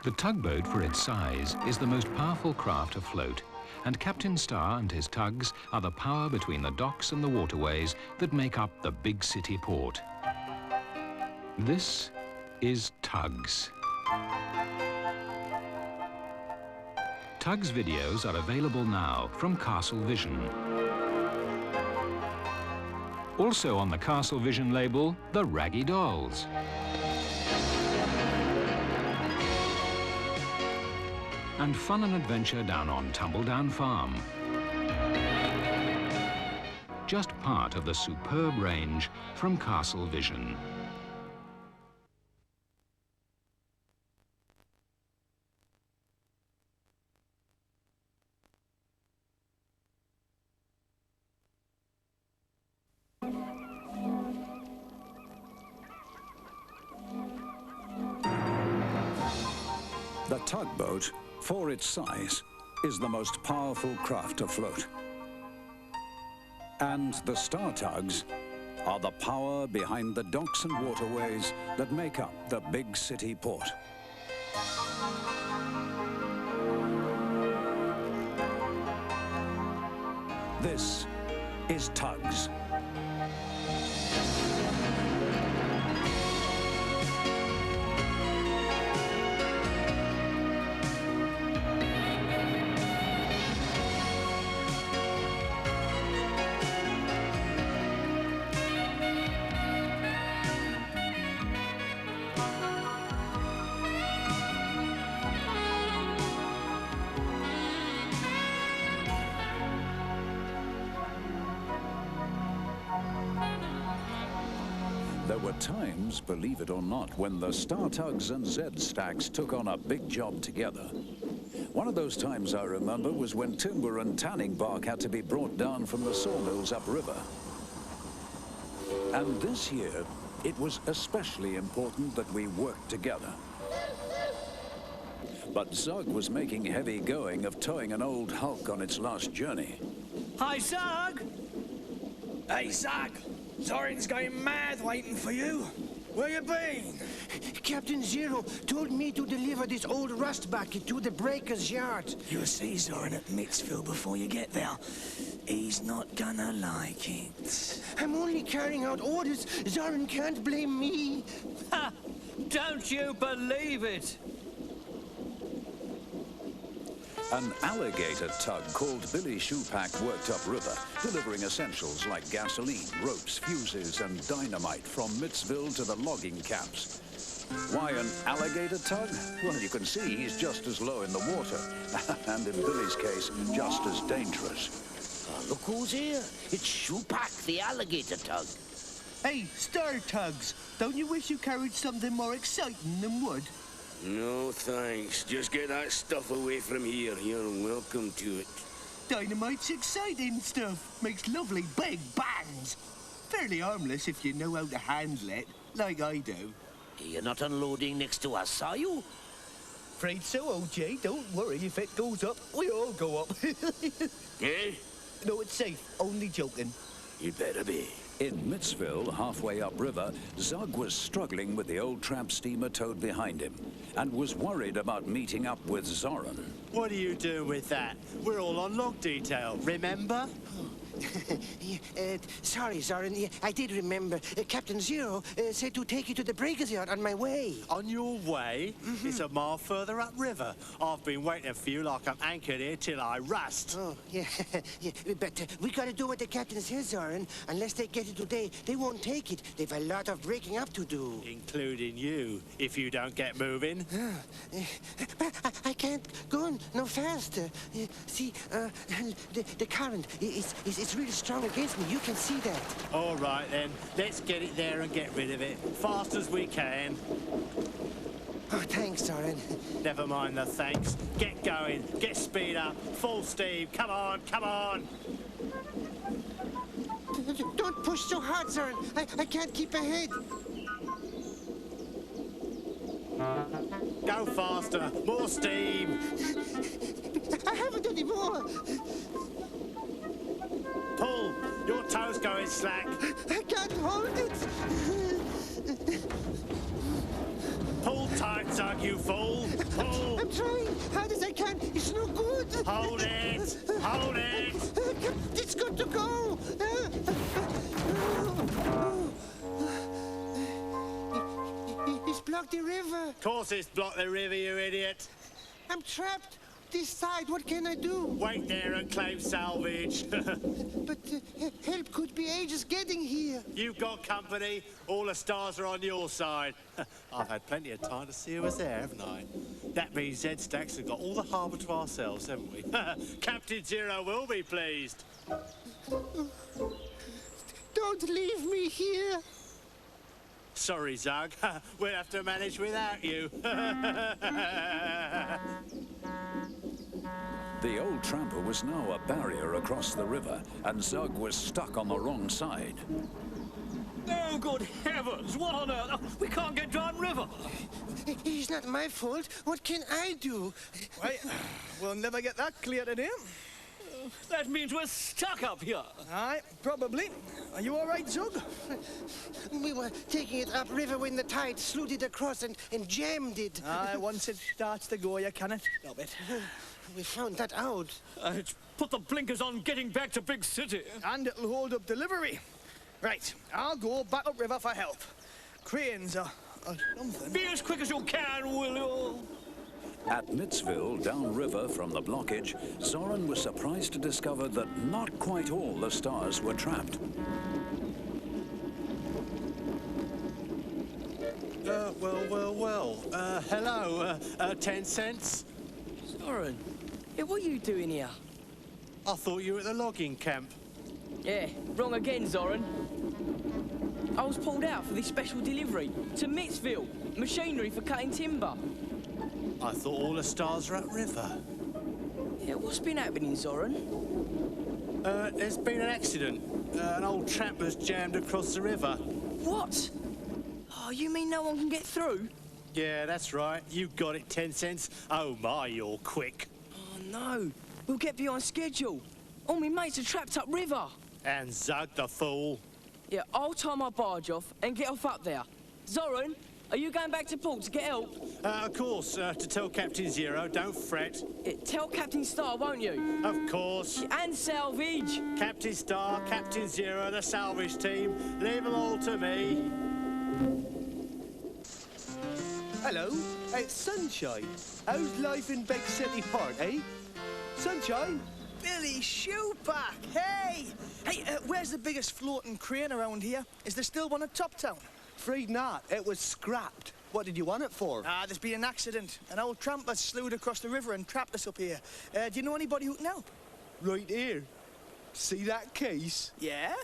The tugboat, for its size, is the most powerful craft afloat, and Captain Starr and his tugs are the power between the docks and the waterways that make up the big city port. This is Tugs. Tugs videos are available now from Castle Vision. Also on the Castle Vision label, the Raggy Dolls. And fun and adventure down on Tumbledown Farm. Just part of the superb range from Castle Vision. The tugboat, for its size, is the most powerful craft afloat. And the Star Tugs are the power behind the docks and waterways that make up the big city port. This is Tugs. There were times, believe it or not, when the Star Tugs and Z Stacks took on a big job together. One of those times I remember was when timber and tanning bark had to be brought down from the sawmills upriver. And this year, it was especially important that we worked together. But Zug was making heavy going of towing an old hulk on its last journey. Hi, Zug! Hey, Zug! Zoran's going mad waiting for you. Where you been? Captain Zero told me to deliver this old rust bucket to the breaker's yard. You'll see Zoran at Mittsville before you get there. He's not gonna like it. I'm only carrying out orders. Zoran can't blame me. Ha! Don't you believe it? An alligator tug called Billy Shoepack worked upriver, delivering essentials like gasoline, ropes, fuses, and dynamite from Mittsville to the logging camps. Why an alligator tug? Well, you can see he's just as low in the water, and in Billy's case, just as dangerous. Look who's here. It's Shoepack, the alligator tug. Hey, Star Tugs, don't you wish you carried something more exciting than wood? No, thanks. Just get that stuff away from here. You're welcome to it. Dynamite's exciting stuff. Makes lovely big bangs. Fairly harmless if you know how to handle it, like I do. You're not unloading next to us, are you? Afraid so, OJ. Don't worry. If it goes up, we all go up. Eh? No, it's safe. Only joking. You'd better be. In Mittsville, halfway upriver, Zug was struggling with the old tramp steamer towed behind him and was worried about meeting up with Zoran. What are you doing with that? We're all on log detail, remember? Sorry, Zoran. I did remember. Captain Zero said to take you to the breaker's yard on my way. On your way? It's a mile further upriver. I've been waiting for you like I'm anchored here till I rust. Oh, yeah. Yeah. But we gotta do what the captain says, Zoran. Unless they get it today, they won't take it. They've a lot of breaking up to do. Including you, if you don't get moving. But I can't go no faster. See, the current is really strong against me. You can see that. All right, then. Let's get it there and get rid of it. Fast as we can. Oh, thanks, Zoran. Never mind the thanks. Get going. Get speed up. Full steam. Come on, come on. Don't push so hard, Zoran. I can't keep ahead. Go faster. More steam. I haven't any more. Pull. Your toe's going slack. I can't hold it. Pull tight. Zug, you fool! Pull! I'm trying hard as I can. It's no good. Hold it! Hold it! It's got to go. It's blocked the river. Of course it's blocked the river, you idiot. I'm trapped. This side, what can I do? Wait there and claim salvage. But help could be ages getting here. You've got company. All the stars are on your side. I've had plenty of time to see who was there, haven't I? That means Zed Stacks have got all the harbour to ourselves, haven't we? Captain Zero will be pleased. Don't leave me here. Sorry, Zug. We'll have to manage without you. The old tramper was now a barrier across the river, and Zug was stuck on the wrong side. Oh, good heavens! What on earth? We can't get downriver. It's not my fault. What can I do? Right, we'll never get that cleared in here. That means we're stuck up here. Aye, probably. Are you all right, Zug? We were taking it upriver when the tide slewed it across and jammed it. Aye, once it starts to go, you cannot stop it. We found that out. It's put the blinkers on getting back to Big City. And it'll hold up delivery. Right, I'll go back upriver for help. Cranes or something. Be as quick as you can, will you? At Mittsville, downriver from the blockage, Zoran was surprised to discover that not quite all the stars were trapped. Well. Hello, 10 cents? Zoran, what are you doing here? I thought you were at the logging camp. Yeah, wrong again, Zoran. I was pulled out for this special delivery to Mittsville, machinery for cutting timber. I thought all the stars were upriver. Yeah, what's been happening, Zoran? There's been an accident. An old tramper's jammed across the river. What? Oh, you mean no one can get through? Yeah, that's right. You got it, 10 cents. Oh my, you're quick. Oh no, we'll get behind schedule. All my mates are trapped upriver. And Zug the fool. Yeah, I'll tie my barge off and get off up there. Zoran, are you going back to port to get help? Of course, to tell Captain Zero, don't fret. Yeah, tell Captain Star, won't you? Of course. Yeah, and salvage. Captain Star, Captain Zero, the salvage team, leave them all to me. Hello, it's Sunshine. How's life in Big City Port, eh? Sunshine? Billy Shoepack, hey! Hey, where's the biggest floating crane around here? Is there still one at Top Town? Afraid not. It was scrapped. What did you want it for? There's been an accident. An old tramper slewed across the river and trapped us up here. Do you know anybody who can help? Right here. See that case? Yeah?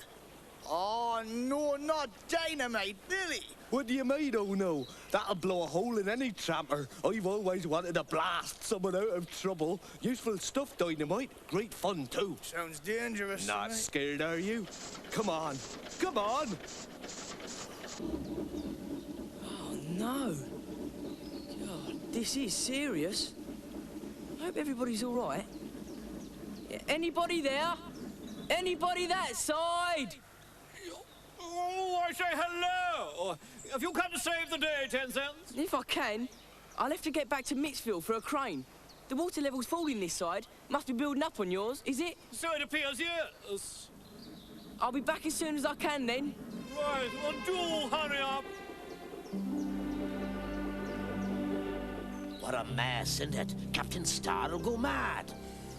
Oh, no, not dynamite, Billy! What do you mean, oh no? That'll blow a hole in any tramper. I've always wanted to blast someone out of trouble. Useful stuff, dynamite. Great fun, too. Sounds dangerous. Not scared, are you? Come on. Come on! Oh no. God, this is serious. I hope everybody's all right. Yeah, anybody there? Anybody that side? Oh, I say hello! Have you come to save the day, 10 cents? If I can, I'll have to get back to Mittsville for a crane. The water level's falling this side. Must be building up on yours, is it? So it appears, yes. I'll be back as soon as I can then. Right, well, do hurry up. What a mess, isn't it? Captain Star will go mad.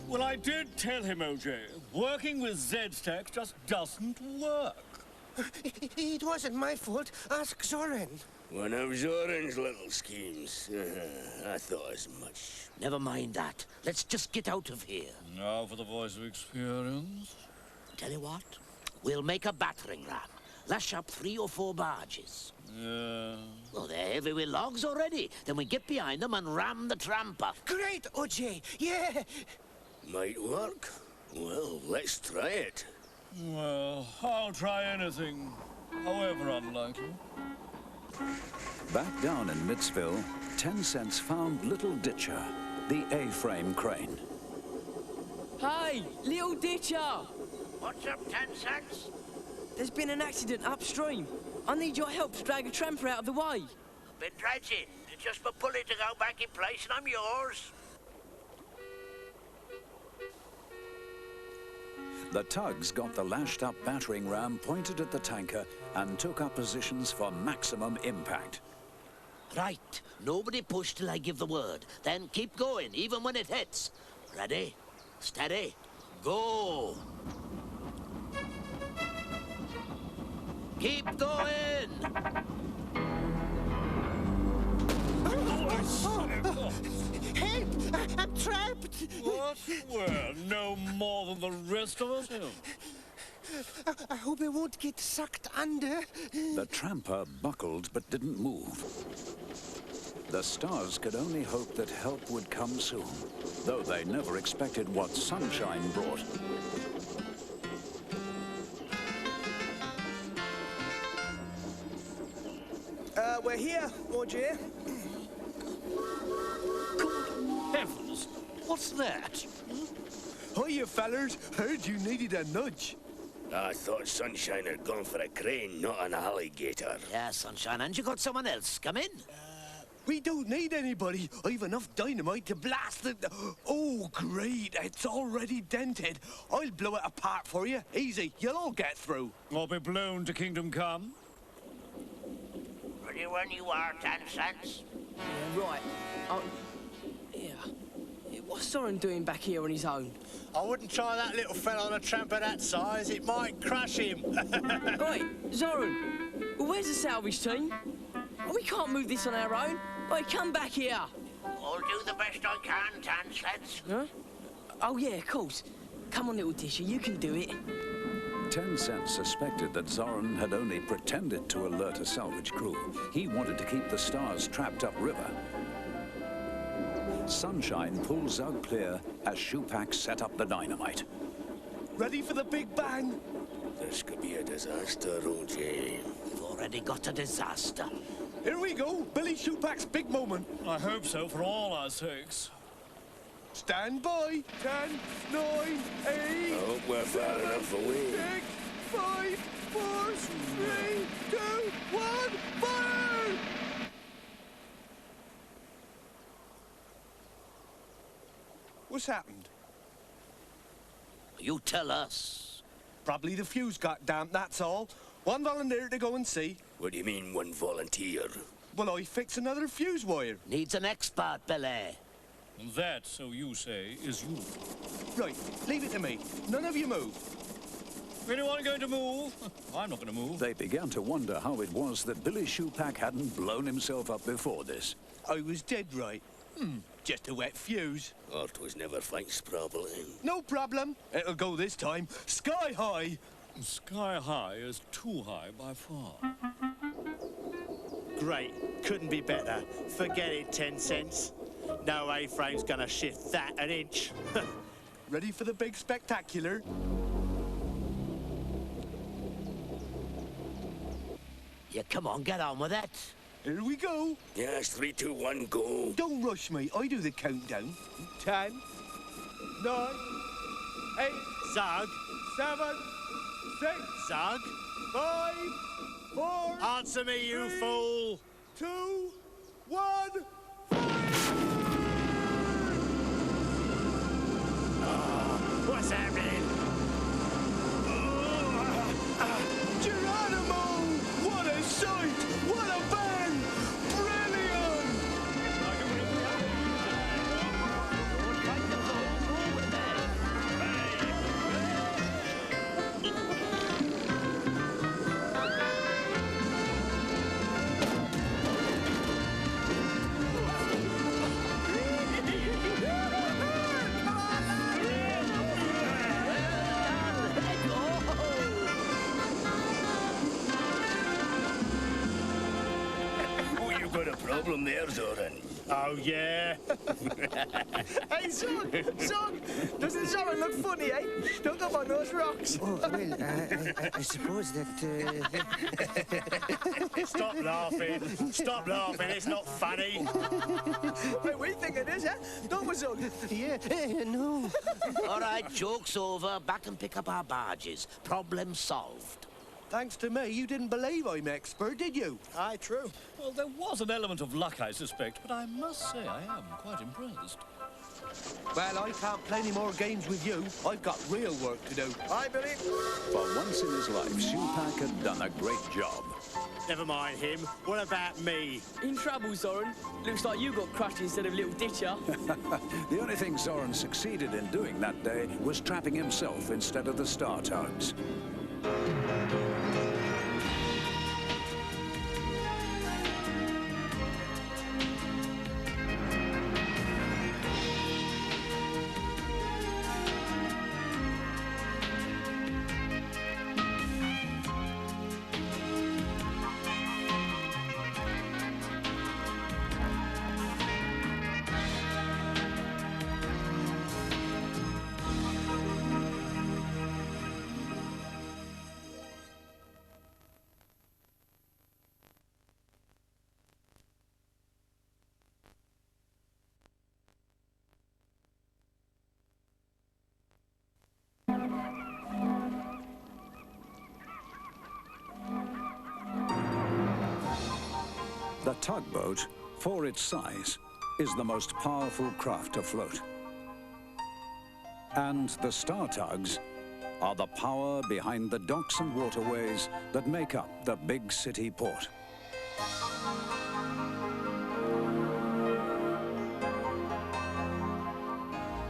Well, I did tell him, OJ. Working with Z-Stack just doesn't work. It wasn't my fault. Ask Zoran. One of Zoran's little schemes. I thought as much. Never mind that. Let's just get out of here. Now for the voice of experience. Tell you what, we'll make a battering ram. Lash up 3 or 4 barges. Yeah. Well, they're heavy with logs already. Then we get behind them and ram the tramper. Great, OJ. Yeah. Might work. Well, let's try it. Well, I'll try anything, however unlikely. Back down in Mittsville, 10 cents found Little Ditcher, the A-frame crane. Hey, Little Ditcher! What's up, 10 cents? There's been an accident upstream. I need your help to drag a tramper out of the way. Been dredging. Did just my pulley to go back in place and I'm yours. The Tugs got the lashed-up battering ram pointed at the tanker and took up positions for maximum impact. Right. Nobody push till I give the word. Then keep going, even when it hits. Ready? Steady? Go! Keep going! Help! I'm trapped! What? Well, no more than the rest of us have. I hope I won't get sucked under. The tramper buckled but didn't move. The stars could only hope that help would come soon, though they never expected what sunshine brought. We're here, Roger. Good heavens! What's that? Hiya, fellers. Heard you needed a nudge. I thought Sunshine had gone for a crane, not an alligator. Yeah, Sunshine, and you got someone else. Come in. We don't need anybody. I've enough dynamite to blast it. Oh, great. It's already dented. I'll blow it apart for you. Easy. You'll all get through. I'll be blown to kingdom come. Ready when you are, 10 cents. Yeah, right. Yeah. What's Zoran doing back here on his own? I wouldn't try that little fella on a tramp of that size. It might crush him. Oi, Zoran. Well, where's the salvage team? Oh, we can't move this on our own. Oi, come back here. I'll do the best I can, 10 cents. Huh? Oh, yeah, of course. Come on, little Disher, you can do it. 10 Cents suspected that Zoran had only pretended to alert a salvage crew. He wanted to keep the stars trapped upriver. Sunshine pulled Zug clear as Shupak set up the dynamite. Ready for the big bang? This could be a disaster, Roger. We've already got a disaster. Here we go. Billy Shupak's big moment. I hope so, for all our sakes. Stand by. 10, 9, 8. I hope we're far enough away. 6, 5, 4, 3, 2, 1, fire! What's happened? You tell us. Probably the fuse got damped, that's all. One volunteer to go and see. What do you mean, one volunteer? Well, I fix another fuse wire. Needs an expert, Billy. That, so you say, is you. Right, leave it to me. None of you move. Anyone going to move? I'm not going to move. They began to wonder how it was that Billy Shupak hadn't blown himself up before this. I was dead right. Just a wet fuse. Art was never fixed properly. No problem. It'll go this time. Sky high. Sky high is too high by far. Great. Couldn't be better. Forget it, 10 cents. No A-frame's gonna shift that an inch. Ready for the big spectacular? Yeah, come on, get on with it. Here we go. Yes, 3, 2, 1, go. Don't rush me. I do the countdown. 10, 9, 8, Zug, 7, 6, Zug, 5, 4, answer me, you fool. 2, 1. What's happening? Geronimo! What a sight! What a bang! Brilliant! Oh, you got a problem there, Zoran. Oh, yeah. Hey, Zog! Zog! Doesn't Zoran look funny, eh? Stuck up on those rocks. Oh, well, I suppose that... Stop laughing. Stop laughing. It's not funny. Hey, we think it is, eh? Don't we, Zog? Yeah, no. All right, joke's over. Back and pick up our barges. Problem solved. Thanks to me, you didn't believe I'm expert, did you? Aye, true. Well, there was an element of luck, I suspect, but I must say I am quite impressed. Well, I can't play any more games with you. I've got real work to do. Hi, Billy. For once in his life, Shoepack had done a great job. Never mind him. What about me? In trouble, Zoran. Looks like you got crushed instead of little Ditcher. The only thing Zoran succeeded in doing that day was trapping himself instead of the Star Tugs. The tugboat, for its size, is the most powerful craft afloat. And the Star Tugs are the power behind the docks and waterways that make up the big city port.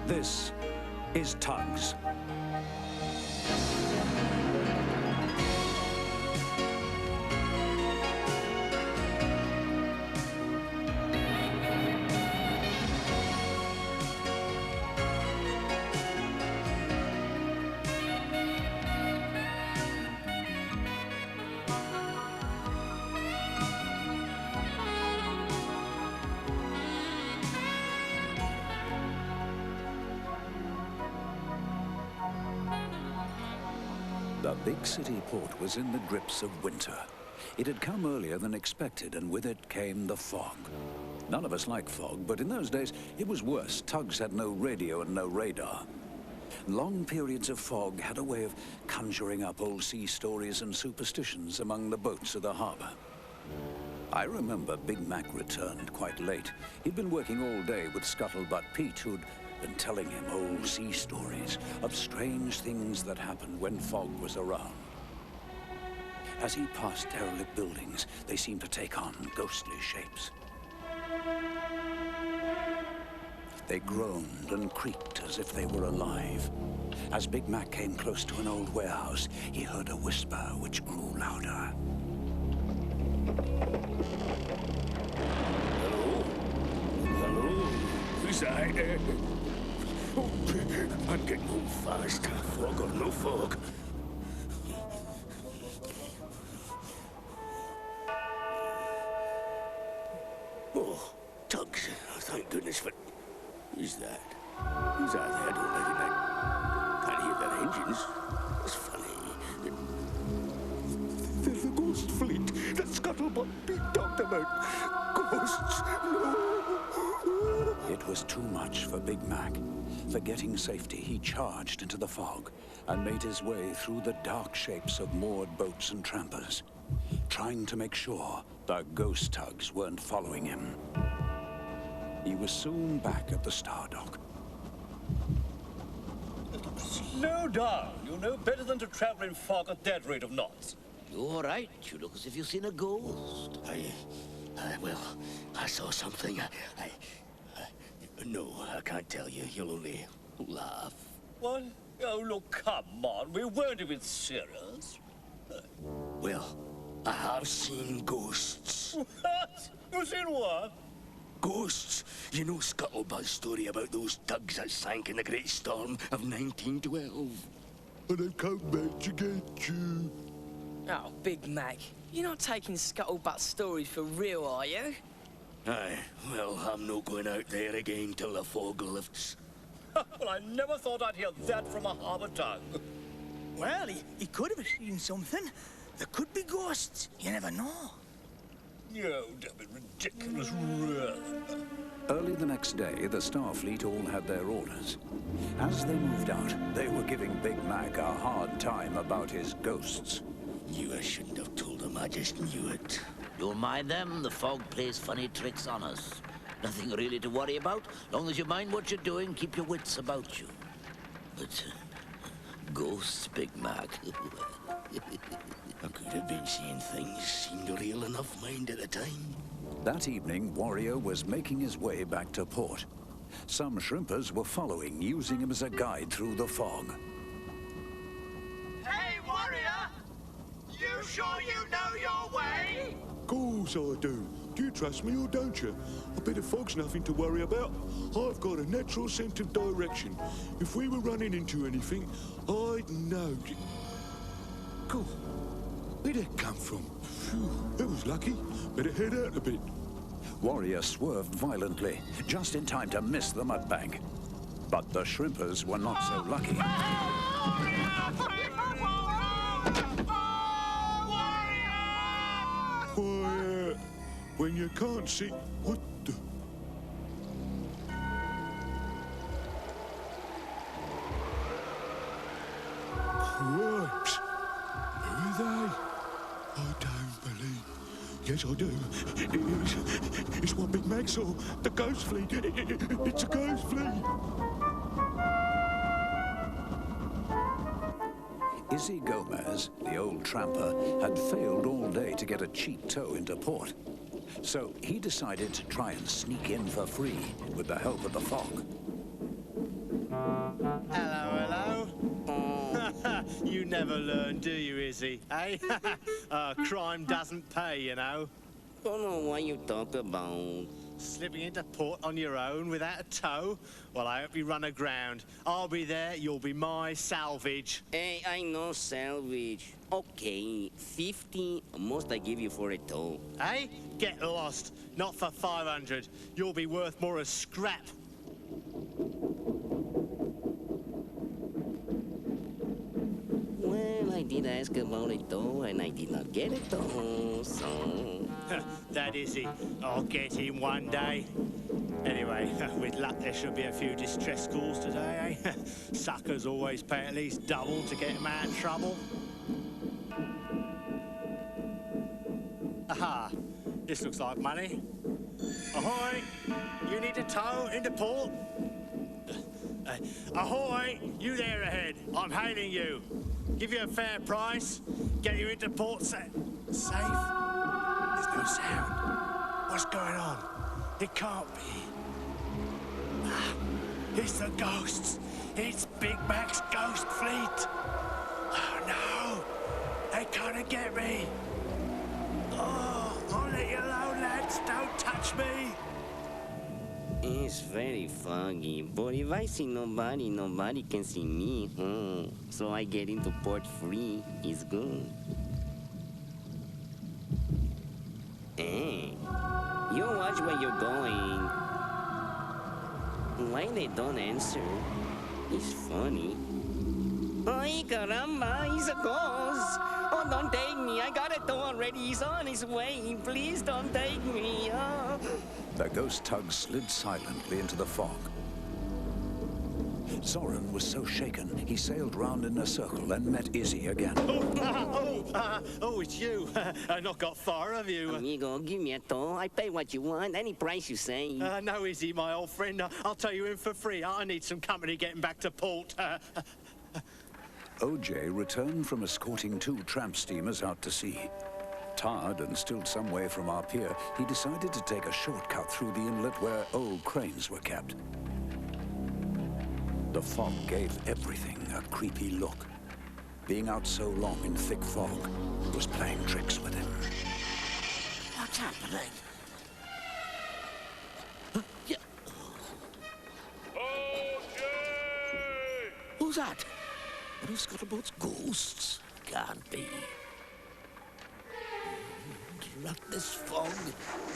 This is Tugs. The big city port was in the grips of winter. It had come earlier than expected, and with it came the fog. None of us like fog, but in those days it was worse. Tugs had no radio and no radar. Long periods of fog had a way of conjuring up old sea stories and superstitions among the boats of the harbor. I remember Big Mac returned quite late. He'd been working all day with Scuttlebutt Pete, who'd been telling him old sea stories of strange things that happened when fog was around. As he passed derelict buildings, they seemed to take on ghostly shapes. They groaned and creaked as if they were alive. As Big Mac came close to an old warehouse, he heard a whisper which grew louder. Hello? Hello? Who's that? Oh, I'm getting home fast. Fog or no fog. Oh, Tugs. Thank goodness for... Who's that? Who's out there? I don't recognize. Can't hear their engines. It's funny. They're the ghost fleet that Scuttlebutt Pete talked about. Ghosts. No. It was too much for Big Mac. Forgetting safety, he charged into the fog and made his way through the dark shapes of moored boats and trampers, trying to make sure the ghost tugs weren't following him. He was soon back at the Star Dock. Slow down. You know better than to travel in fog at that rate of knots. You all right? You look as if you've seen a ghost. Well, I saw something. No, I can't tell you. You'll only laugh. What? Oh, look, come on. We weren't even serious. Well, I have seen ghosts. What? You seen what? Ghosts. You know Scuttlebutt's story about those tugs that sank in the Great Storm of 1912? And I've come back to get you. Oh, Big Mac. You're not taking Scuttlebutt's stories for real, are you? Aye, well, I'm not going out there again till the fog lifts. Well, I never thought I'd hear that from a harbour tug. Well, he could have seen something. There could be ghosts. You never know. You don't be ridiculous, really. Early the next day, the Starfleet all had their orders. As they moved out, they were giving Big Mac a hard time about his ghosts. Knew I shouldn't have told him. I just knew it. Don't mind them. The fog plays funny tricks on us. Nothing really to worry about. Long as you mind what you're doing, keep your wits about you. But ghosts, Big Mac. I could have been seeing things seemed real enough mind at the time. That evening, Warrior was making his way back to port. Some shrimpers were following, using him as a guide through the fog. Hey, Warrior! You sure you know your way? Course I do. Do you trust me or don't you? I bet the fog's nothing to worry about. I've got a natural sense of direction. If we were running into anything, I'd know. Cool. Where'd that come from? Phew, that was lucky. Better head out a bit. Warrior swerved violently, just in time to miss the mudbank. But the shrimpers were not so lucky. Quiet. When you can't see... What the... Cripes. Who are they? I don't believe... Yes, I do. It's what Big Mac saw. The ghost fleet. It's a ghost fleet. Izzy Gomez, the old tramper, had failed all day to get a cheap tow into port. So he decided to try and sneak in for free with the help of the fog. Hello, hello. You never learn, do you, Izzy? Eh? Crime doesn't pay, you know. Don't know what you talk about. Slipping into port on your own without a tow? Well, I hope you run aground. I'll be there, you'll be my salvage. Hey, I know salvage. Okay, 50 must I give you for a tow. Hey, get lost. Not for 500. You'll be worth more as scrap. Well, I did ask about a tow and I did not get a tow, so... That is it. I'll get him one day. Anyway, with luck there should be a few distress calls today, eh? Suckers always pay at least double to get them out of trouble. Aha, this looks like money. Ahoy, you need a tow into port? Ahoy, you there ahead, I'm hailing you. Give you a fair price, get you into port safe. There's no sound. What's going on? It can't be. It's the ghosts. It's Big Mac's ghost fleet. Oh no, they can't get me. Oh, I'll let you alone, lads. Don't touch me. It's very foggy, but if I see nobody, nobody can see me, So I get into port free. It's good. Hey, you watch where you're going. Why they don't answer? It's funny. Ay, caramba, he's a ghost. Oh, don't take me. I got it already. He's on his way. Please don't take me. Oh. The ghost tug slid silently into the fog. Zoran was so shaken, he sailed round in a circle and met Izzy again. Oh, it's you. Not got far, have you? Amigo, give me a tow. I pay what you want, any price you say. No, Izzy, my old friend. I'll tell you in for free. I need some company getting back to port. OJ returned from escorting 2 tramp steamers out to sea. Tired and still some way from our pier, he decided to take a shortcut through the inlet where old cranes were kept. The fog gave everything a creepy look. Being out so long in thick fog was playing tricks with him. What's happening? Who's that? One of Scuttleboat's ghosts? Can't be. Drat this fog.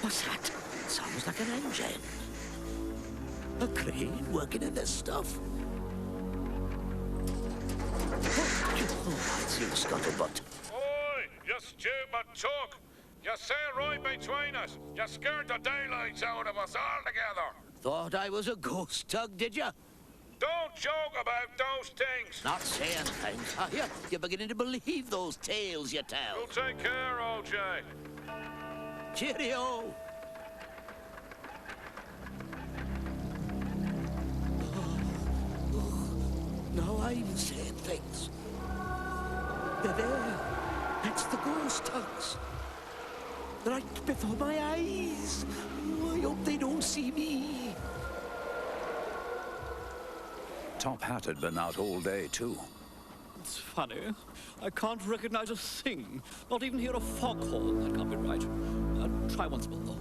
What's that? Sounds like an engine. A crane working in this stuff. Oh, that's you, Scuttlebutt. Oi, you stupid tug! You sail right between us. You scared the daylights out of us altogether. Thought I was a ghost tug, did you? Don't joke about those things. Not saying things, are you? You're beginning to believe those tales you tell. You'll take care, old Jay. Cheerio! Now I'm saying things. They're there. That's the ghost Tugs. Right before my eyes. I hope they don't see me. Top Hat had been out all day, too. It's funny. I can't recognize a thing. Not even hear a foghorn. That can't be right. Try once more.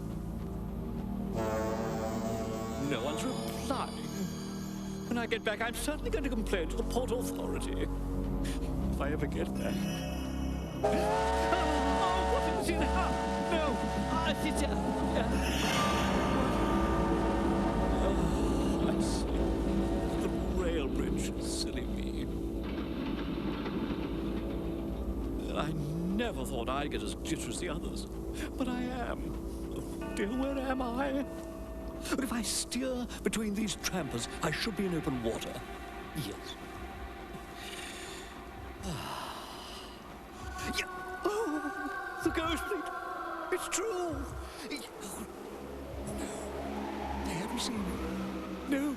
No one's replying. When I get back, I'm certainly going to complain to the Port Authority. If I ever get there. Oh, what is it now? No! Oh, I see. The rail bridge. Silly me. I never thought I'd get as jittery as the others. But I am. Oh, dear, where am I? But if I steer between these trampers, I should be in open water. Yes. Yeah. Oh, the ghost fleet. It's true. Oh, no. They haven't seen me. No,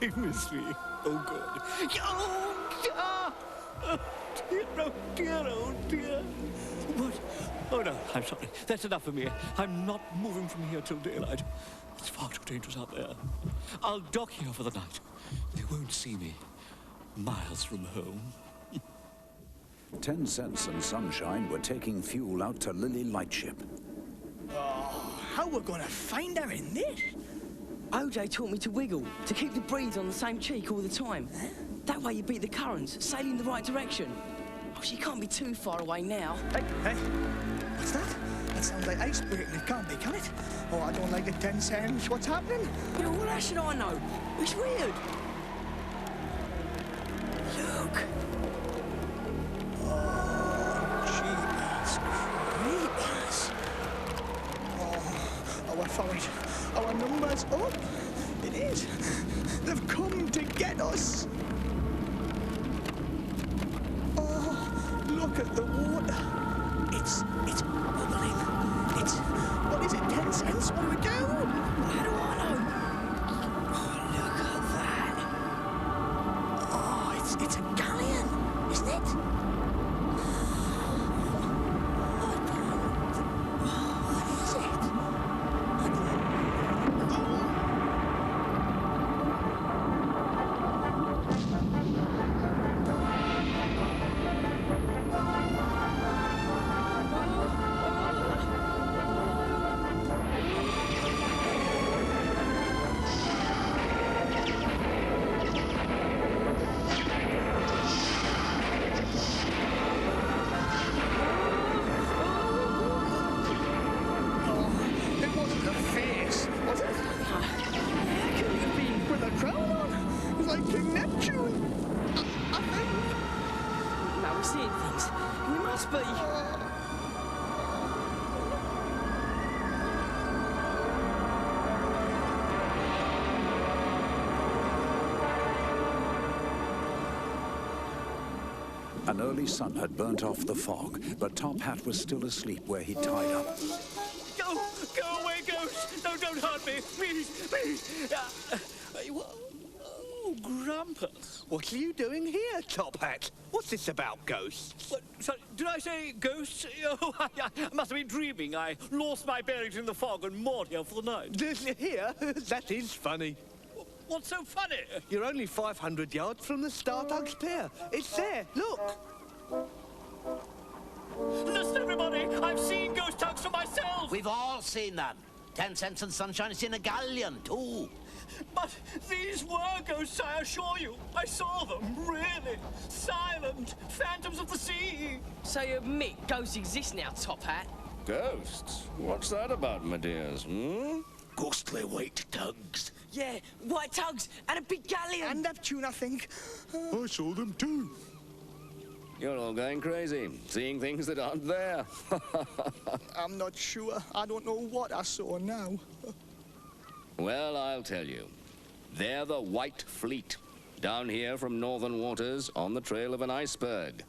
they missed me. Oh, good. Oh, dear, oh, dear, oh, dear. What? Oh, no, I'm sorry. That's enough for me. I'm not moving from here till daylight. It's far too dangerous out there. I'll dock here for the night. They won't see me. Miles from home. 10 Cents and Sunshine were taking fuel out to Lily Lightship. Oh, how we're gonna find her in this? OJ taught me to wiggle, to keep the breeze on the same cheek all the time. That way you beat the currents, sailing in the right direction. Oh, she can't be too far away now. Hey, what's that? That sounds like ice breaking. It can't be, can it? Oh, I don't like it, 10 Cents. What's happening? Yeah, well, how should I know? It's weird. Look. Our forage, our numbers up. It is. They've come to get us. Oh, look at the water. It's bubbling. It's, what is it, 10 Cents? What do we do? How do I know? Oh, look at that. Oh, it's a galleon, isn't it? An early sun had burnt off the fog, but Top Hat was still asleep where he tied up. Go away, ghost! No, don't hurt me, please. Oh, Grumpus. What are you doing here, Top Hat? What's this about, ghosts? What, sorry, did I say ghosts? Oh, I must have been dreaming. I lost my bearings in the fog and moored here for the night. Here? That is funny. What's so funny? You're only 500 yards from the Tugs Pier. It's there, look. Listen, everybody, I've seen ghost tugs for myself. We've all seen them. 10 Cents and Sunshine has seen a galleon, too. But these were ghosts, I assure you. I saw them, really. Silent, phantoms of the sea. So you admit ghosts exist now, Top Hat? Ghosts? What's that about, my dears, hmm? Ghostly white tugs. Yeah, white tugs and a big galleon. And Neptune, I think. I saw them too. You're all going crazy, seeing things that aren't there. I'm not sure. I don't know what I saw now. Well, I'll tell you. They're the White Fleet. down here from northern waters on the trail of an iceberg.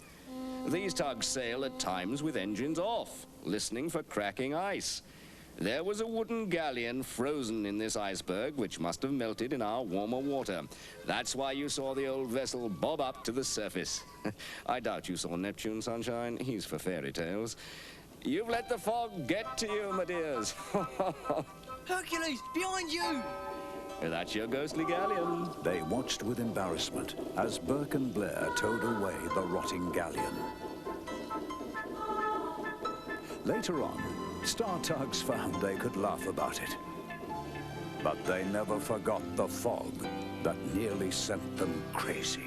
These tugs sail at times with engines off, listening for cracking ice. There was a wooden galleon frozen in this iceberg, which must have melted in our warmer water. That's why you saw the old vessel bob up to the surface. I doubt you saw Neptune, Sunshine. He's for fairy tales. You've let the fog get to you, my dears. Hercules, behind you! That's your ghostly galleon. They watched with embarrassment as Burke and Blair towed away the rotting galleon. Later on, Star Tugs found they could laugh about it. But they never forgot the fog that nearly sent them crazy.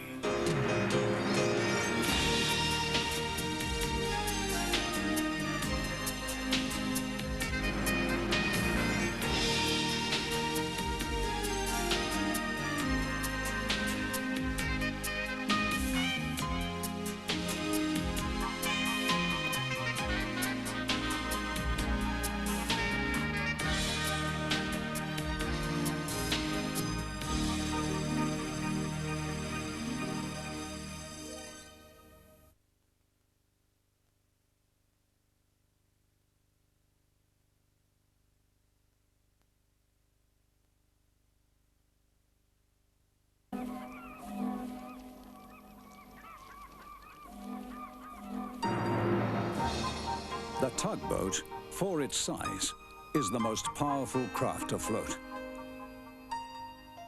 The tugboat, for its size, is the most powerful craft afloat.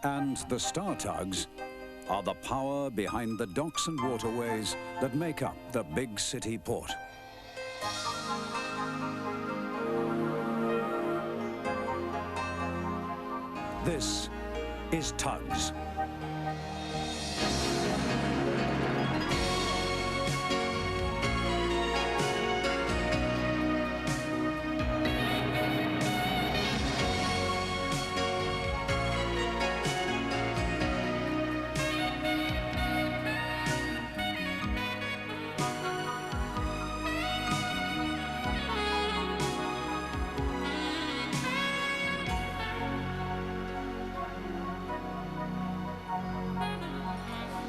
And the Star Tugs are the power behind the docks and waterways that make up the big city port. This is Tugs.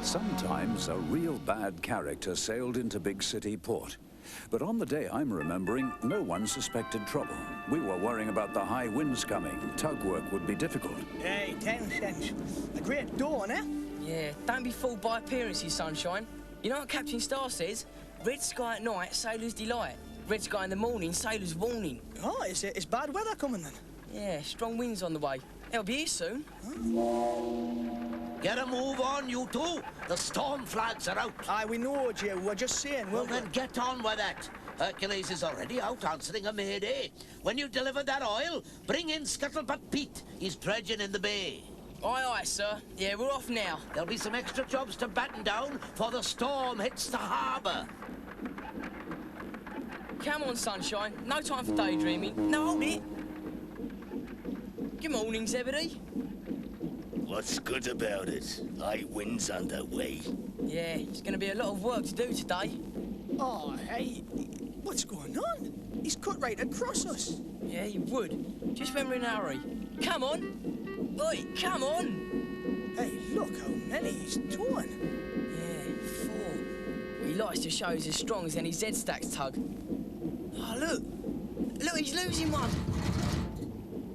Sometimes a real bad character sailed into big city port. But on the day I'm remembering, no one suspected trouble. We were worrying about the high winds coming. Tug work would be difficult. Hey, 10 cents. A great dawn, eh? Yeah, don't be fooled by appearances, Sunshine. You know what Captain Star says? Red sky at night, sailor's delight. Red sky in the morning, sailor's warning. Oh, it's bad weather coming then? Yeah, strong winds on the way. They'll be here soon. Get a move on, you two. The storm flags are out. Aye, we know, Joe. We're just saying, Well, then get on with it. Hercules is already out answering a mayday. When you deliver that oil, bring in Scuttlebutt Pete. He's dredging in the bay. Aye, aye, sir. Yeah, we're off now. There'll be some extra jobs to batten down before the storm hits the harbour. Come on, Sunshine. No time for daydreaming. No, hold it. Good morning, Zebedee. What's good about it? High winds underway. Yeah, it's going to be a lot of work to do today. Oh, hey, what's going on? He's cut right across us. Yeah, he would. Just when we're in a hurry. Come on. Oi, come on. Hey, look how many he's towing. Yeah, 4. He likes to show he's as strong as any Z-Stacks tug. Oh, look. Look, he's losing one.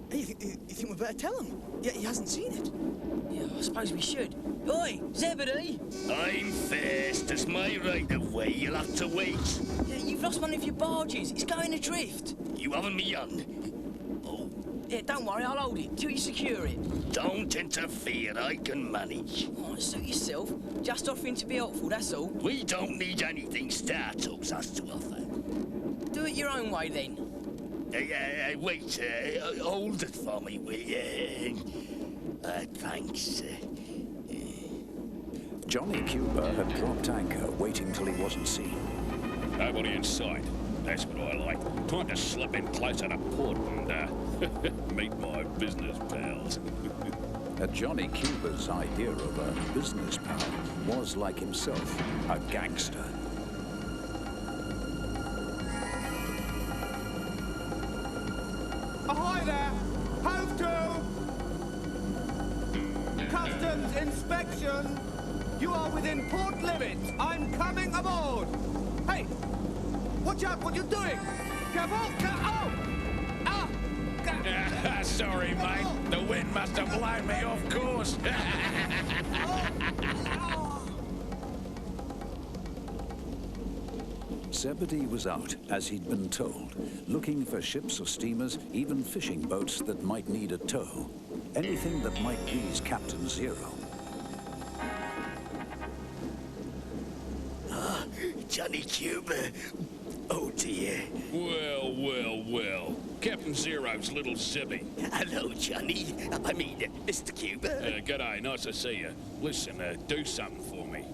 Hey, you think we better tell him? Yeah, he hasn't seen it. Yeah, I suppose we should. Oi, Zebedee! I'm first. It's my right of way. You'll have to wait. Yeah, you've lost one of your barges. It's going adrift. You haven't me on. Oh. Yeah, don't worry, I'll hold it till you secure it. Don't interfere. I can manage. Oh, suit yourself. Just offering to be helpful, that's all. We don't need anything Star Tugs has to offer. Do it your own way, then. Wait, hold it for me, will you? Thanks. Johnny Cuba had dropped anchor, waiting till he wasn't seen. Nobody in sight. That's what I like. Time to slip in closer to port and meet my business pals. Johnny Cuba's idea of a business pal was, like himself, a gangster. Ahoy there! Hove to! Customs inspection! You are within port limits. I'm coming aboard. Hey, watch out what you're doing. Careful. Oh! Ah! Sorry, mate. The wind must have blown me off course. Zebedee was out, as he'd been told, looking for ships or steamers, even fishing boats that might need a tow. Anything that might please Captain Zero. Johnny Cuba. Oh, dear. Well, well, well. Captain Zero's little Zibby. Hello, Johnny. I mean, Mr. Cuba. G'day, nice to see you. Listen, do something for me.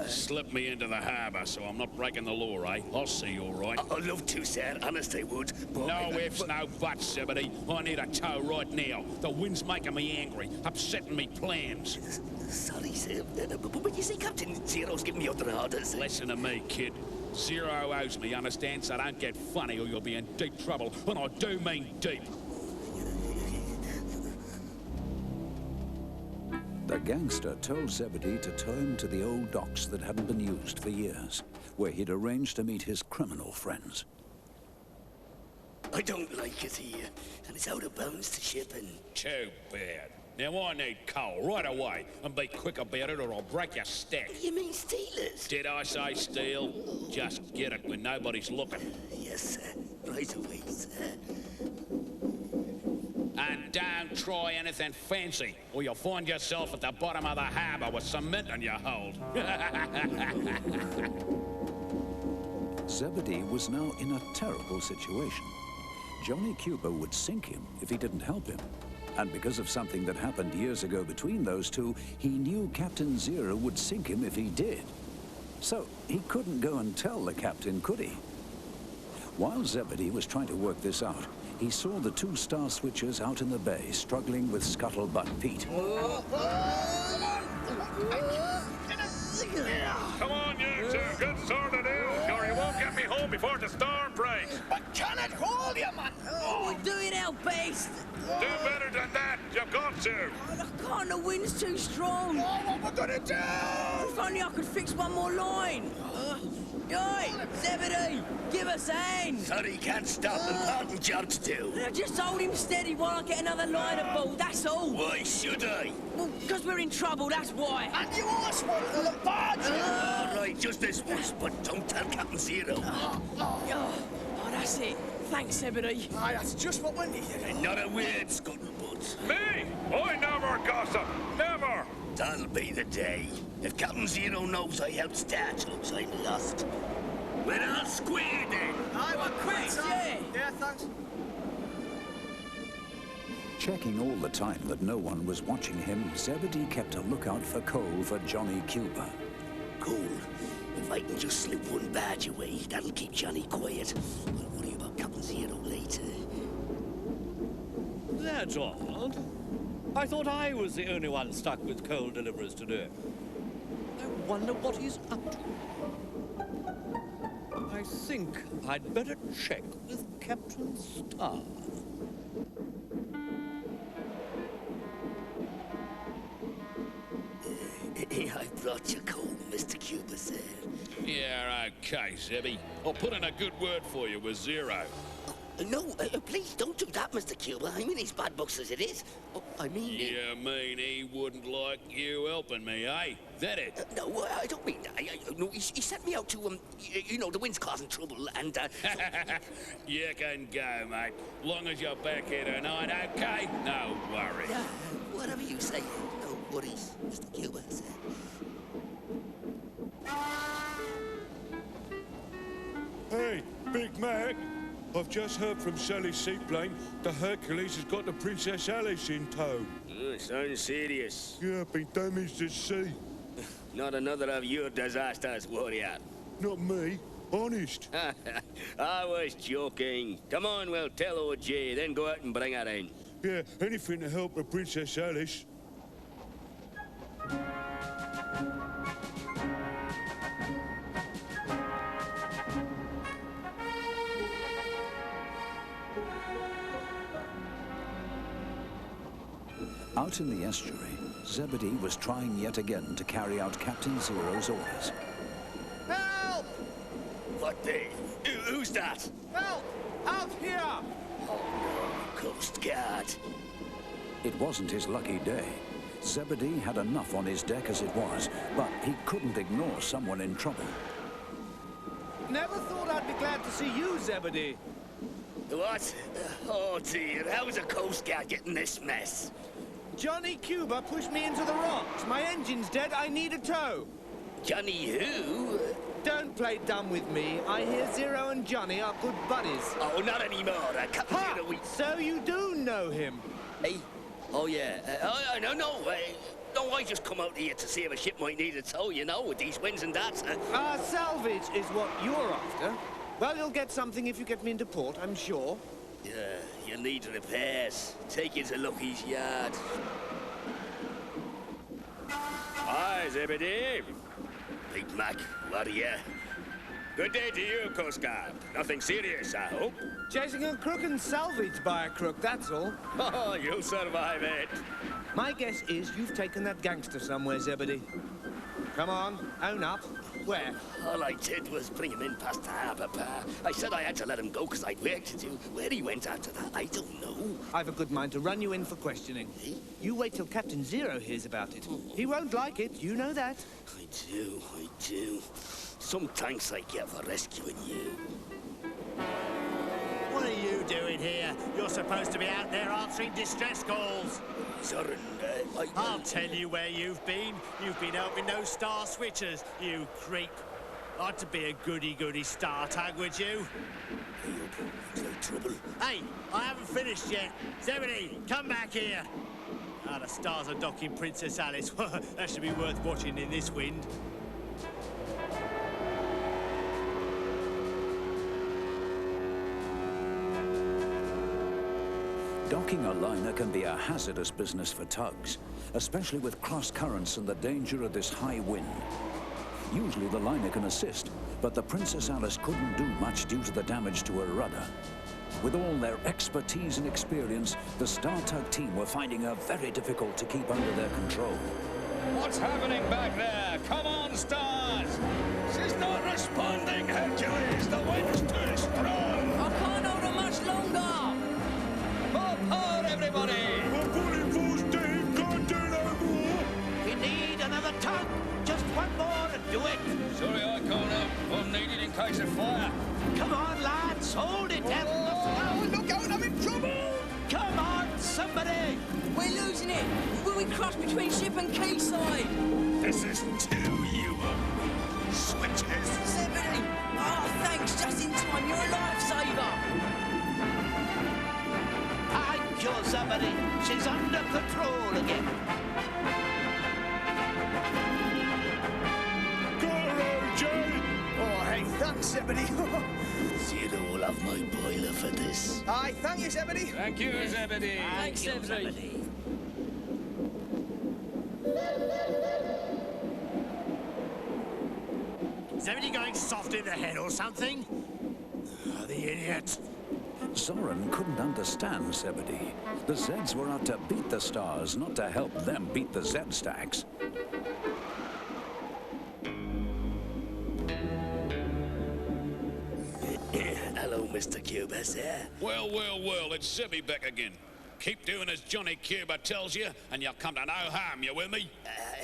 Slip me into the harbour so I'm not breaking the law, eh? I'll see you all right. I'd love to, sir. Honest, I would. But no ifs, no buts, Zebedee. I need a tow right now. The wind's making me angry, upsetting me plans. Sorry, sir. But you see, Captain Zero's giving me other orders. Listen to me, kid. Zero owes me, understand? So don't get funny or you'll be in deep trouble. And I do mean deep. The gangster told Zebedee to tow him to the old docks that hadn't been used for years, where he'd arranged to meet his criminal friends. I don't like it here, and it's out of bounds to shipping. Too bad. Now I need coal right away, and be quick about it or I'll break your stack. You mean stealers? Did I say steal? Just get it when nobody's looking. Yes, sir. Right away, sir. And don't try anything fancy, or you'll find yourself at the bottom of the harbour with cement in your hold. Zebedee was now in a terrible situation. Johnny Cuba would sink him if he didn't help him. And because of something that happened years ago between those two, he knew Captain Zero would sink him if he did. So he couldn't go and tell the captain, could he? While Zebedee was trying to work this out, he saw the two star switchers out in the bay, struggling with Scuttlebutt Pete. Come on, you two, get sorted out, or you won't get me home before the storm breaks. But can it hold you, man? Oh, we're doing our best. Do better than that, you've got to. Oh, I can't, the wind's too strong. Oh, what we're gonna do? If only I could fix one more line. Oi, Zebedee, give us a hand. Sorry, can't stop. Important job to do. Now, just hold him steady while I get another line aboard, that's all. Why should I? Well, because we're in trouble, that's why. And you asked for it, little barge. All right, just this once, but don't tell Captain Zero. Oh, that's it. Thanks, Zebedee. Aye, that's just what we needed. And not a word, Scuttlebutt. Me? I never gossip, never. That'll be the day. If Captain Zero knows I helped start Tugs, I'm lost. We're all square then. Aye, we're quits, yeah. Yeah, thanks. Checking all the time that no one was watching him, Zebedee kept a lookout for coal for Johnny Cuba. Cool. If I can just slip one badge away, that'll keep Johnny quiet. I'll worry about Captain Zero later. That's odd. I thought I was the only one stuck with coal deliveries today. I wonder what he's up to. I think I'd better check with Captain Star. I brought you coal, Mr. Cuba said. Yeah, okay, Zebby. I'll put in a good word for you with Zero. No, please don't do that, Mr. Cuba. I'm in his bad books as it is. Oh, I mean... You mean he wouldn't like you helping me, eh? That it? No, I don't mean that. No, he sent me out to, you know, the wind's causing trouble, and, You can go, mate. Long as you're back here tonight, okay? No worries. Yeah, whatever you say. No worries, Mr. Cuba said. Hey, Big Mac. I've just heard from Sally's seaplane the Hercules has got the Princess Alice in tow. Sounds serious. Yeah, been damaged at sea. Not another of your disasters, warrior. Not me. Honest. I was joking. Come on, we'll tell old Jay, then go out and bring her in. Yeah, anything to help the Princess Alice. Out in the estuary, Zebedee was trying yet again to carry out Captain Zero's orders. Help! What the? Who's that? Help! Out here! Oh, no, Coast Guard. It wasn't his lucky day. Zebedee had enough on his deck as it was, but he couldn't ignore someone in trouble. Never thought I'd be glad to see you, Zebedee. What? Oh, dear. How's a Coast Guard getting this mess? Johnny Cuba pushed me into the rocks. My engine's dead. I need a tow. Johnny who? Don't play dumb with me. I hear Zero and Johnny are good buddies. Oh, not anymore. Captain Ha! Zero, So you do know him? Hey? Oh, yeah. No, I just come out here to see if a ship might need a tow, you know, with these winds and that. Salvage is what you're after. Well, you'll get something if you get me into port, I'm sure. Yeah, you'll need repairs. Take you to Lucky's yard. Hi, Zebedee. Big Mac, what are you? Good day to you, Coast Guard. Nothing serious, I hope. Chasing a crook and salvaged by a crook, that's all. Oh, you'll survive it. My guess is you've taken that gangster somewhere, Zebedee. Come on, own up. Where? All I did was bring him in past the harbour bar. I said I had to let him go because I'd work to do. Where he went after that, I don't know. I've a good mind to run you in for questioning. You wait till Captain Zero hears about it. He won't like it, you know that. I do. Some thanks I get for rescuing you. What are you doing here? You're supposed to be out there answering distress calls. Zoran, I'll tell you where you've been. You've been helping those star switchers, you creep. Ought to be a goody-goody star tag, would you? No trouble. Hey, I haven't finished yet. Zebedee, come back here. Ah, the stars are docking Princess Alice. That should be worth watching in this wind. Docking a liner can be a hazardous business for tugs, especially with cross currents and the danger of this high wind. Usually the liner can assist, but the Princess Alice couldn't do much due to the damage to her rudder. With all their expertise and experience, the Star Tug team were finding her very difficult to keep under their control. What's happening back there? Come on, Stars! She's not responding, Hercules! The wind's too strong! I can't hold her much longer! More power, everybody! I'm pulling full steam, can't do no more. We need another tug. Just one more to do it. Sorry I can't help. I'm needed in case of fire. Come on, lads. Hold it down. Oh, look out, I'm in trouble! Come on, somebody. We're losing it! Will we crash between ship and quayside? This is too you switches. Zebedee! Oh, thanks, just in time. You're a lifesaver. Thank you, somebody. She's under control again. Got her, Jay. Oh, hey, thanks, Zebedee. Zero will have my boiler for this. Aye, thank you, Zebedee. Thank you, Zebedee. Thanks, Zebedee. Zebedee going soft in the head or something? Oh, the idiot. Zoran couldn't understand Zebedee. The Zeds were out to beat the Stars, not to help them beat the Zed stacks. Hello, Mr. Cuba, sir. Well, it's Zebby back again. Keep doing as Johnny Cuba tells you, and you'll come to no harm, you with me?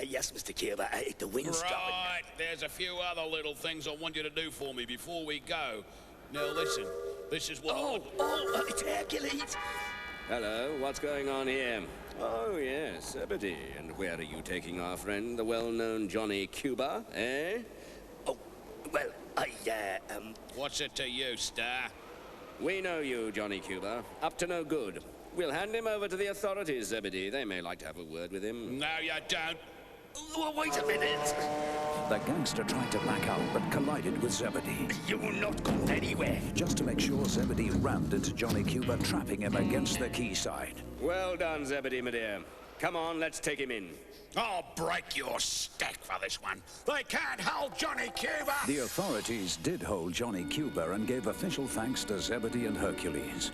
Yes, Mr. Cuba. The wind's Right, starting. there's a few other little things I want you to do for me before we go. Now listen, this is what It's Hercules. Hello, what's going on here? Oh, yes, Zebedee. And where are you taking our friend, the well-known Johnny Cuba, eh? Oh, well, What's it to you, Star? We know you, Johnny Cuba. Up to no good. We'll hand him over to the authorities, Zebedee. They may like to have a word with him. No, you don't. Oh, wait a minute. The gangster tried to back out, but collided with Zebedee. You will not go anywhere. Just to make sure, Zebedee rammed into Johnny Cuba, trapping him against the quayside. Well done, Zebedee, my dear. Come on, let's take him in. I'll break your stack for this one. They can't hold Johnny Cuba! The authorities did hold Johnny Cuba and gave official thanks to Zebedee and Hercules.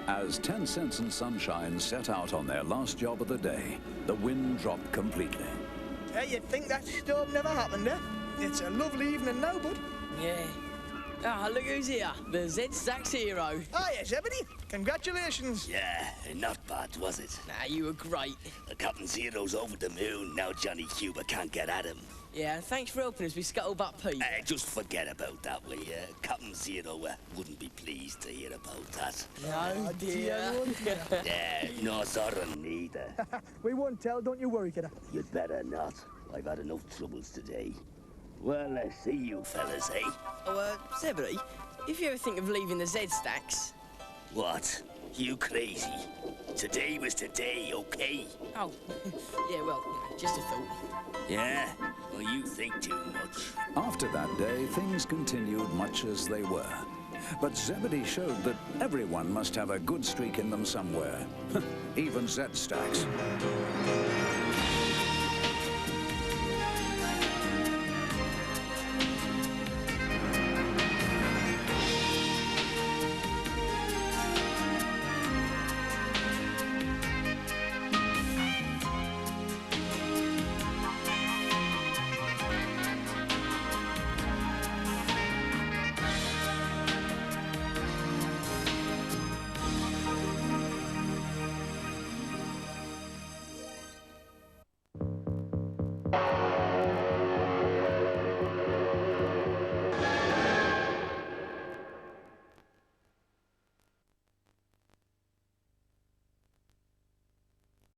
As 10 Cents and Sunshine set out on their last job of the day, the wind dropped completely. Hey, you'd think that storm never happened, eh? It's a lovely evening now, bud. Yeah. Ah, look who's here. The Z-Stacks hero. Hiya, Zebedee. Congratulations. Yeah, not bad, was it? Nah, you were great. Captain Zero's over the moon. Now Johnny Cuba can't get at him. Yeah, and thanks for helping us with Scuttlebutt Pete. Just forget about that, will you? Captain Zero wouldn't be pleased to hear about that. No, dear. Yeah, no, Zoran neither. We won't tell, don't you worry, kiddo. You'd better not. I've had enough troubles today. Well, see you fellas, eh? Oh, Zebedee, if you ever think of leaving the Z-Stacks... What? You crazy? Today was today, okay? Oh, yeah, well, just a thought. Yeah? Well, you think too much. After that day, things continued much as they were. But Zebedee showed that everyone must have a good streak in them somewhere. Even Z-Stacks.